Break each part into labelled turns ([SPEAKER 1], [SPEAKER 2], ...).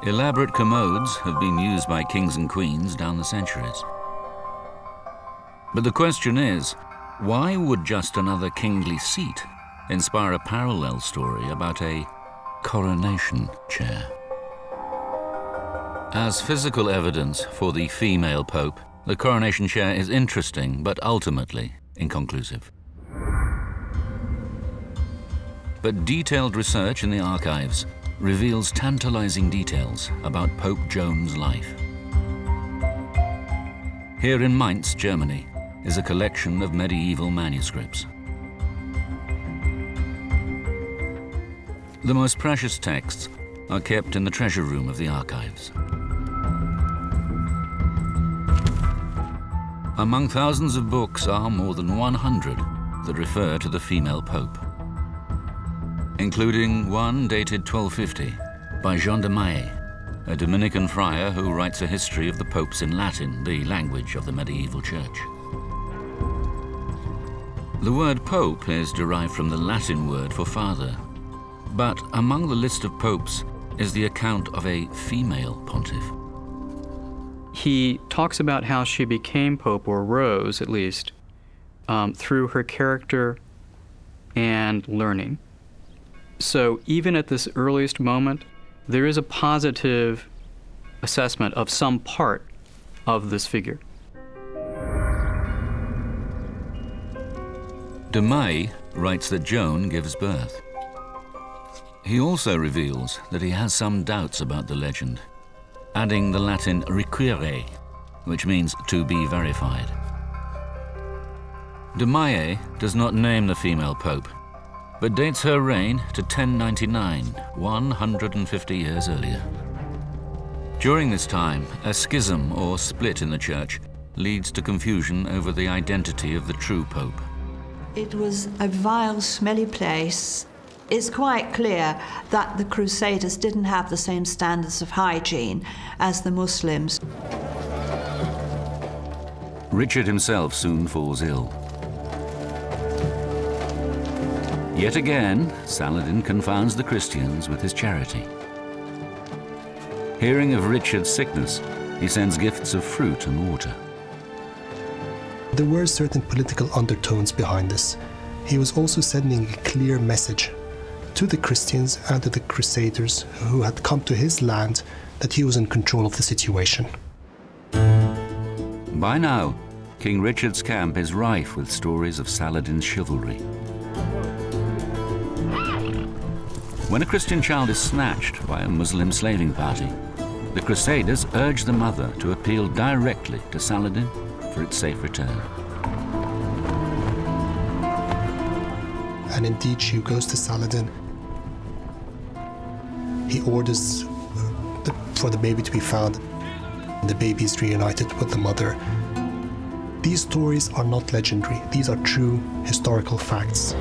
[SPEAKER 1] Elaborate commodes have been used by kings and queens down the centuries. But the question is, why would just another kingly seat inspire a parallel story about a coronation chair? As physical evidence for the female pope, the coronation chair is interesting, but ultimately inconclusive. But detailed research in the archives reveals tantalizing details about Pope Joan's life. Here in Mainz, Germany, is a collection of medieval manuscripts. The most precious texts are kept in the treasure room of the archives. Among thousands of books are more than 100 that refer to the female pope, including one dated 1250 by Jean de Maillet, a Dominican friar who writes a history of the popes in Latin, the language of the medieval church. The word pope is derived from the Latin word for father, but among the list of popes is the account of a female pontiff.
[SPEAKER 2] He talks about how she became pope, or rose at least, through her character and learning. So even at this earliest moment, there is a positive assessment of some part of this figure.
[SPEAKER 1] De Maillet writes that Joan gives birth. He also reveals that he has some doubts about the legend, adding the Latin require, which means to be verified. De Maillet does not name the female pope, but dates her reign to 1099, 150 years earlier. During this time, a schism or split in the church leads to confusion over the identity of the true pope.
[SPEAKER 3] It was a vile, smelly place. It's quite clear that the Crusaders didn't have the same standards of hygiene as the Muslims.
[SPEAKER 1] Richard himself soon falls ill. Yet again, Saladin confounds the Christians with his charity. Hearing of Richard's sickness, he sends gifts of fruit and water.
[SPEAKER 4] There were certain political undertones behind this. He was also sending a clear message to the Christians and to the Crusaders who had come to his land that he was in control of the situation.
[SPEAKER 1] By now, King Richard's camp is rife with stories of Saladin's chivalry. When a Christian child is snatched by a Muslim slaving party, the Crusaders urge the mother to appeal directly to Saladin for its safe return.
[SPEAKER 4] And indeed, she goes to Saladin. He orders for the baby to be found. The baby is reunited with the mother. These stories are not legendary. These are true historical facts.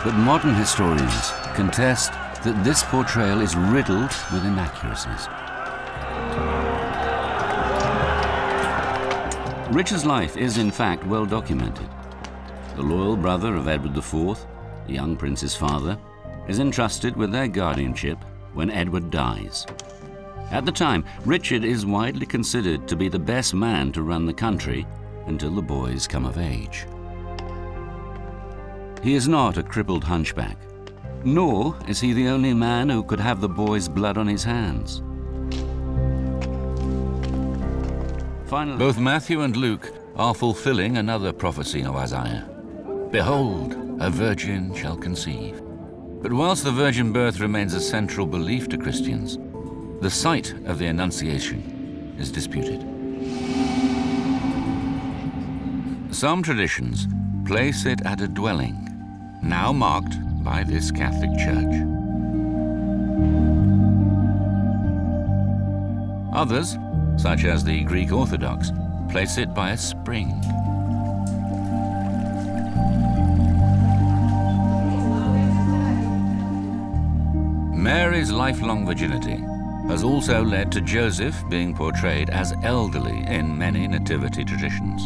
[SPEAKER 1] But modern historians contest that this portrayal is riddled with inaccuracies. Richard's life is in fact well documented. The loyal brother of Edward IV, the young prince's father, is entrusted with their guardianship when Edward dies. At the time, Richard is widely considered to be the best man to run the country until the boys come of age. He is not a crippled hunchback, nor is he the only man who could have the boys' blood on his hands. Finally, both Matthew and Luke are fulfilling another prophecy of Isaiah. Behold, a virgin shall conceive. But whilst the virgin birth remains a central belief to Christians, the site of the Annunciation is disputed. Some traditions place it at a dwelling, now marked by this Catholic Church. Others, such as the Greek Orthodox, place it by a spring. Mary's lifelong virginity has also led to Joseph being portrayed as elderly in many nativity traditions.